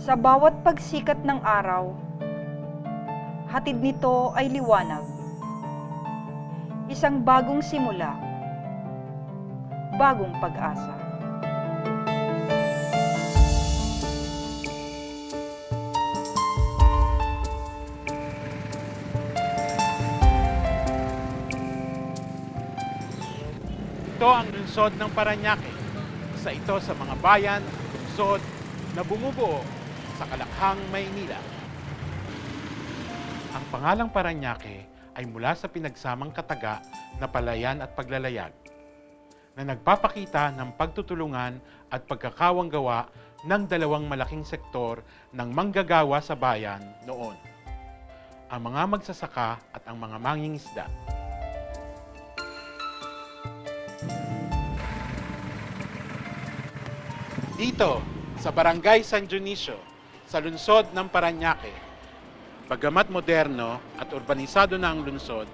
Sa bawat pagsikat ng araw, hatid nito ay liwanag. Isang bagong simula, bagong pag-asa. Ito ang lungsod ng Parañaque. Isa ito sa mga bayan, lungsod na bumubuo sa Kalakhang, Maynila. Ang pangalang Parañaque ay mula sa pinagsamang kataga na palayan at paglalayag na nagpapakita ng pagtutulungan at pagkakawang-gawa ng dalawang malaking sektor ng manggagawa sa bayan noon. Ang mga magsasaka at ang mga mangingisda. Dito, sa Barangay San Dionisio, sa lungsod ng Parañaque, bagamat moderno at urbanisado na ang lungsod,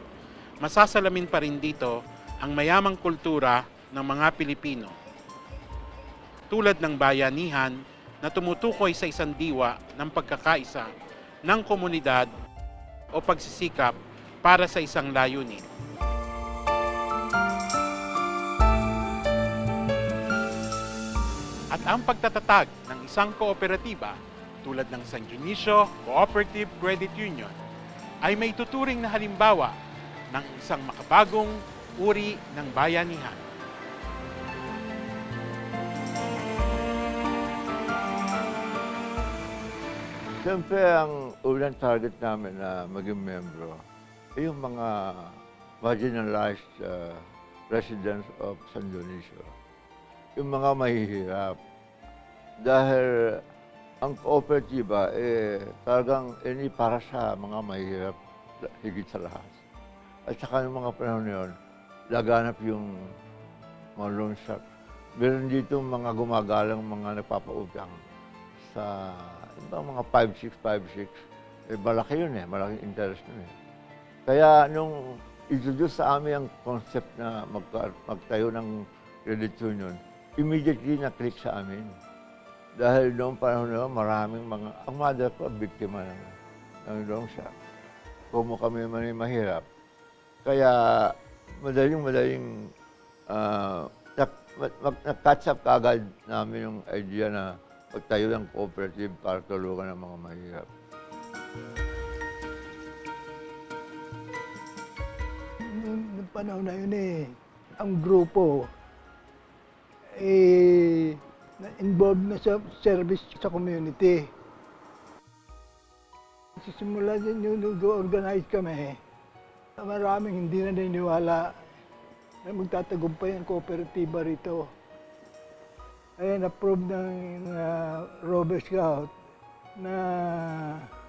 masasalamin pa rin dito ang mayamang kultura ng mga Pilipino. Tulad ng bayanihan na tumutukoy sa isang diwa ng pagkakaisa ng komunidad o pagsisikap para sa isang layunin. At ang pagtatatag ng isang kooperatiba tulad ng San Dionisio Cooperative Credit Union ay may tuturing na halimbawa ng isang makabagong uri ng bayanihan. Siyempre, ang unang target namin na maging membro ay yung mga marginalized residents of San Dionisio. Yung mga mahihirap. Dahil ang kooperatiba talagang para sa mga mahihirap higit sa lahat. At saka ng mga panahon yun, laganap yung mga loan shark. Meron dito mga gumagalang mga nagpapautang sa mga 5-6. Malaki yun malaking interest yun Kaya nung introduce sa amin ang concept na magtayo ng credit union, immediately na-click sa amin. Dahil noong panahon na maraming ang mother ko, biktima ng loan shark. Kumo kami man mahirap. Kaya madaling na-catch up kagad namin yung idea na magtayo ng cooperative para tulungan ng mga mahirap. Noong panahon na yun ang grupo na-involved na sa service sa community. Sisimula din yung nag-organize kami, maraming hindi na naniniwala na magtatagumpay ang kooperatiba rito. Ay na-approve ng Rover Scout na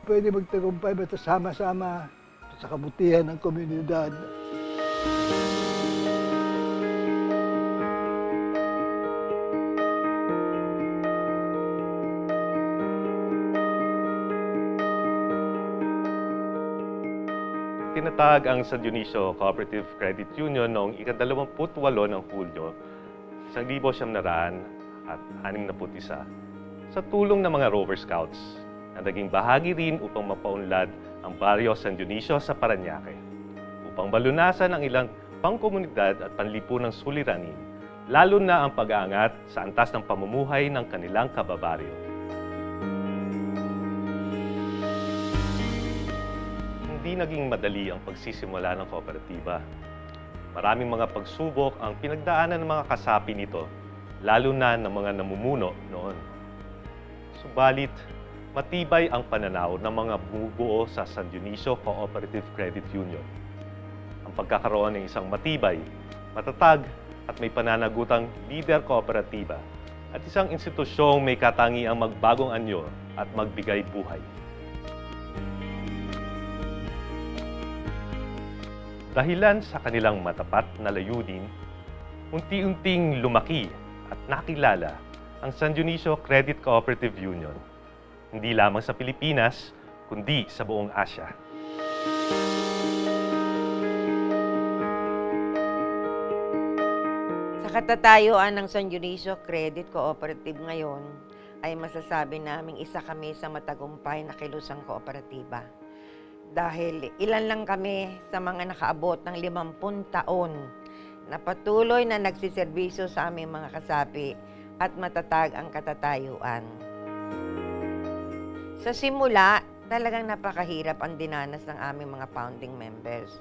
pwede magtagumpay basta sama-sama sa kabutihan ng komunidad. Tinatag ang San Dionisio Cooperative Credit Union noong ika-28 ng Hulyo, 1961 sa tulong ng mga Rover Scouts na naging bahagi rin upang mapaunlad ang baryo San Dionisio sa Parañaque upang balunasan ang ilang pangkomunidad at panlipunang suliranin, lalo na ang pag-aangat sa antas ng pamumuhay ng kanilang kababaryo. Hindi naging madali ang pagsisimula ng kooperatiba. Maraming mga pagsubok ang pinagdaanan ng mga kasapi nito, lalo na ng mga namumuno noon. Subalit, matibay ang pananaw ng mga bumubuo sa San Dionisio Cooperative Credit Union. Ang pagkakaroon ng isang matibay, matatag at may pananagutang lider kooperatiba at isang institusyong may katangiang magbagong anyo at magbigay buhay. Dahilan sa kanilang matapat na layunin, unti-unting lumaki at nakilala ang San Dionisio Credit Cooperative Union, hindi lamang sa Pilipinas, kundi sa buong Asya. Sa katatayuan ng San Dionisio Credit Cooperative ngayon ay masasabi naming isa kami sa matagumpay na kilusang kooperatiba. Dahil ilan lang kami sa mga nakaabot ng 50 taon na patuloy na nagsiservisyo sa aming mga kasapi at matatag ang katatayuan. Sa simula, talagang napakahirap ang dinanas ng aming mga founding members.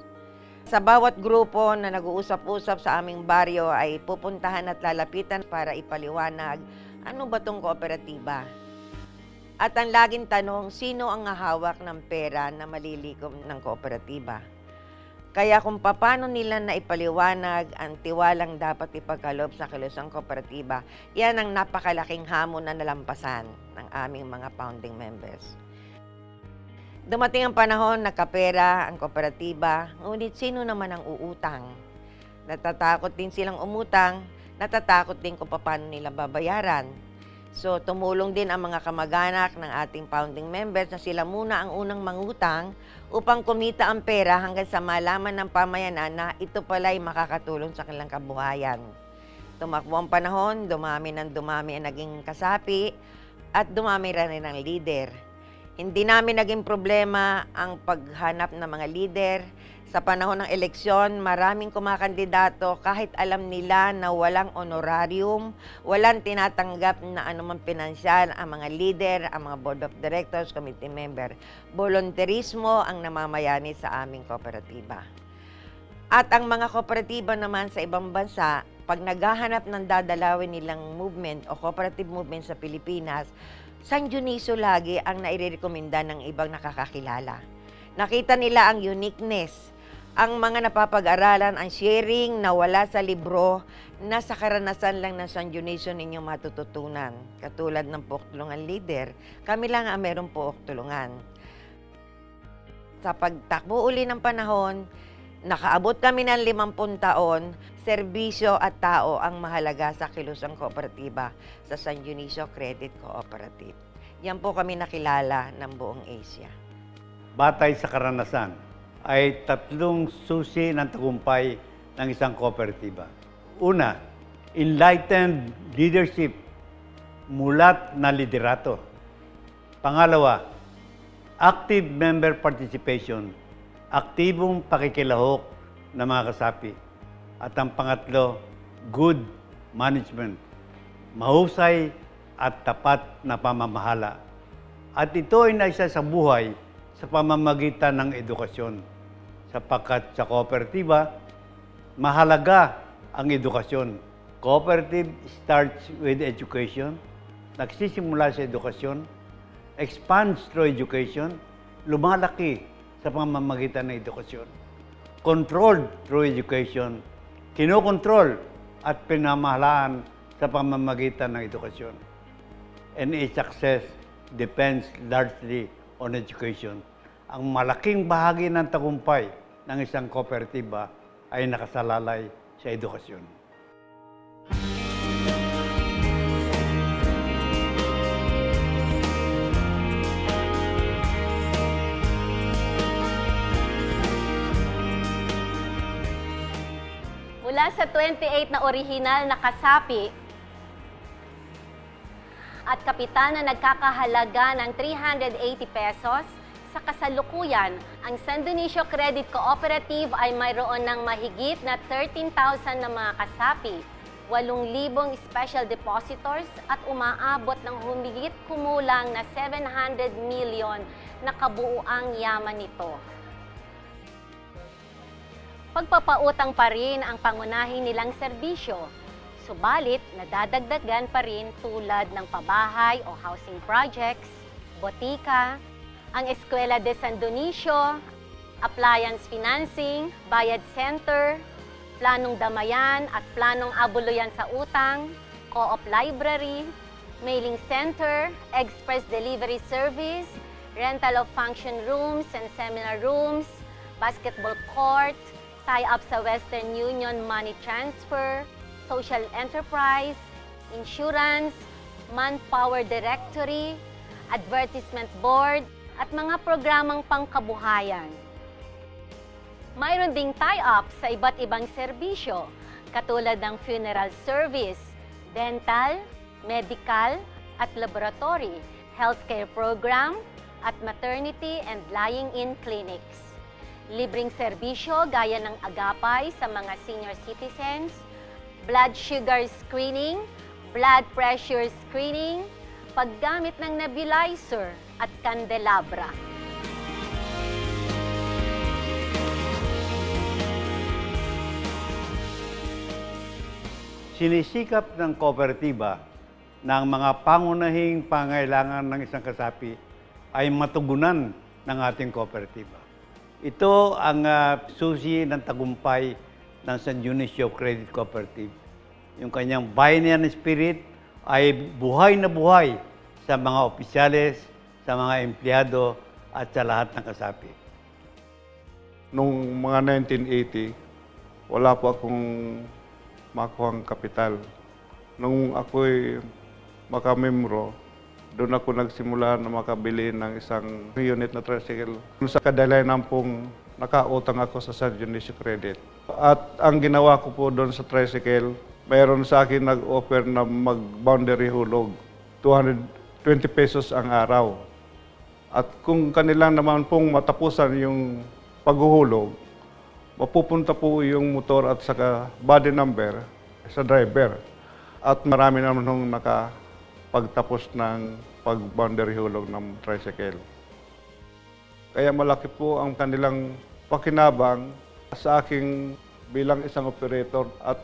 Sa bawat grupo na nag-uusap-usap sa aming baryo ay pupuntahan at lalapitan para ipaliwanag ano ba tong kooperatiba. At ang laging tanong, sino ang hawak ng pera na malilikom ng kooperatiba? Kaya kung paano nila na ipaliwanag ang tiwalang dapat ipagkaloob sa kilusang kooperatiba, yan ang napakalaking hamon na nalampasan ng aming mga founding members. Dumating ang panahon, nagkapera ang kooperatiba, ngunit sino naman ang uutang? Natatakot din silang umutang, natatakot din kung paano nila babayaran. So, tumulong din ang mga kamag-anak ng ating founding members na sila muna ang unang mangutang upang kumita ang pera hanggang sa malaman ng pamayanan na ito pala'y makakatulong sa kanilang kabuhayan. Tumakbo ang panahon, dumami ng dumami ang naging kasapi at dumami rin ang leader. Hindi namin naging problema ang paghanap ng mga leader. Sa panahon ng eleksyon, maraming kumakandidato kahit alam nila na walang honorarium, walang tinatanggap na anumang pinansyal ang mga leader, ang mga board of directors, committee member. Volunteerismo ang namamayani sa aming kooperatiba. At ang mga kooperatiba naman sa ibang bansa, pag naghahanap ng dadalawin nilang movement o cooperative movement sa Pilipinas, San Dionisio lagi ang nairekomenda ng ibang nakakakilala. Nakita nila ang uniqueness, ang mga napapag-aralan, ang sharing na wala sa libro, na sa karanasan lang ng San Dionisio ninyong matututunan. Katulad ng Puoktulungan Leader, kami lang ang meron Puoktulungan. Sa pagtakbo uli ng panahon, nakaabot kami ng 50 taon, serbisyo at tao ang mahalaga sa kilusang kooperatiba sa San Dionisio Credit Cooperative. Yan po kami nakilala ng buong Asia. Batay sa karanasan ay 3 susi ng tagumpay ng isang kooperatiba. Una, enlightened leadership, mulat na liderato. Pangalawa, active member participation, aktibong pakikilahok ng mga kasapi. At ang pangatlo, good management, mahusay at tapat na pamamahala. At ito ay naisa sa buhay sa pamamagitan ng edukasyon. Sapagkat sa kooperatiba, mahalaga ang edukasyon. Cooperative starts with education, nagsisimula sa edukasyon, expands through education, lumalaki sa pamamagitan ng edukasyon. Controlled through education, kinokontrol at pinamahalaan sa pamamagitan ng edukasyon. And its success depends largely on education. Ang malaking bahagi ng tagumpay ng isang kooperatiba ay nakasalalay sa edukasyon. Mula sa 28 na orihinal na kasapi at kapital na nagkakahalaga ng 380 pesos, sa kasalukuyan, ang San Dionisio Credit Cooperative ay mayroon ng mahigit na 13,000 na mga kasapi, 8,000 special depositors at umaabot ng humigit kumulang na 700 million na kabuuang yaman nito. Pagpapautang pa rin ang pangunahing nilang serbisyo, subalit nadadagdagan pa rin tulad ng pabahay o housing projects, botika, ang Eskwela de San Dionisio, appliance financing, bayad center, planong damayan at planong abuluyan sa utang, co-op library, mailing center, express delivery service, rental of function rooms and seminar rooms, basketball court, tie-up sa Western Union money transfer, social enterprise, insurance, manpower directory, advertisement board, at mga programang pangkabuhayan. Mayroon ding tie-up sa iba't ibang serbisyo, katulad ng funeral service, dental, medical at laboratory, healthcare program, at maternity and lying-in clinics. Libreng serbisyo gaya ng agapay sa mga senior citizens, blood sugar screening, blood pressure screening, paggamit ng nebulizer at candelabra. Sinisikap ng kooperatiba na ang mga pangunahing pangailangan ng isang kasapi ay matugunan ng ating kooperatiba. Ito ang susi ng tagumpay ng San Dionisio Credit Cooperative. Yung kanyang bayanihan spirit ay buhay na buhay sa mga opisyales, sa mga empleyado at sa lahat ng kasapi. Noong mga 1980, wala po akong makuhang kapital. Nung ako'y makamembro, doon ako nagsimula na makabili ng isang unit na tricycle. Sa kadalanan pong nakautang ako sa San Dionisio Credit. At ang ginawa ko po doon sa tricycle, mayroon sa akin nag-offer na mag-boundary hulog. 220 pesos ang araw. At kung kanilang naman pong matapusan yung paghuhulog, mapupunta po yung motor at saka body number sa driver. At marami naman nung nakapagtapos ng pag-boundary hulog ng tricycle. Kaya malaki po ang kanilang pakinabang sa aking bilang isang operator at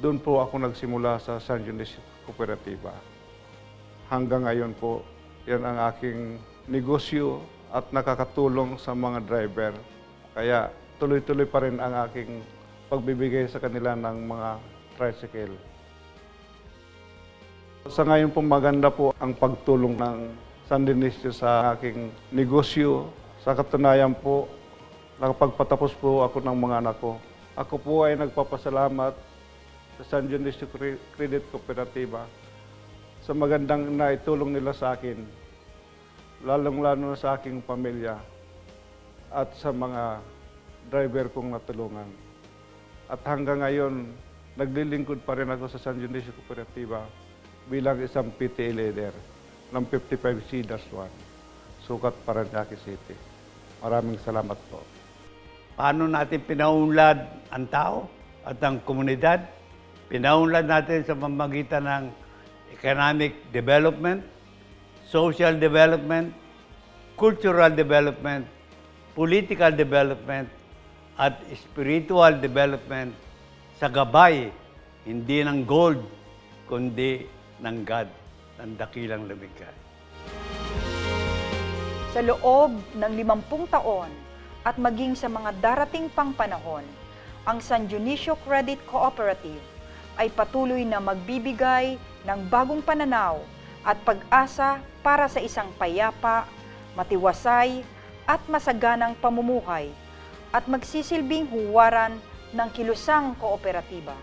doon po ako nagsimula sa San Dionisio Kooperatiba. Hanggang ngayon po, yan ang aking negosyo at nakakatulong sa mga driver. Kaya tuloy-tuloy pa rin ang aking pagbibigay sa kanila ng mga tricycle. Sa ngayon po maganda po ang pagtulong ng San Dionisio sa aking negosyo. Sa katunayan po, nakapagpatapos po ako ng mga anak ko. Ako po ay nagpapasalamat sa San Dionisio Credit Cooperativa sa magandang naitulong nila sa akin, lalong-lalo na sa aking pamilya at sa mga driver kong natulungan. At hanggang ngayon, naglilingkod pa rin ako sa San Dionisio Cooperativa bilang isang PTA leader ng 55C-1, Sukat, Paranaque City. Maraming salamat po. Paano natin pinaunlad ang tao at ang komunidad? Pinaunlad natin sa pamamagitan ng economic development, social development, cultural development, political development, at spiritual development sa gabay, hindi ng gold, kundi ng God, ng dakilang lumikha. Sa loob ng 50 taon at maging sa mga darating pang panahon, ang San Dionisio Credit Cooperative ay patuloy na magbibigay ng bagong pananaw at pag-asa para sa isang payapa, matiwasay at masaganang pamumuhay at magsisilbing huwaran ng kilusang kooperatiba.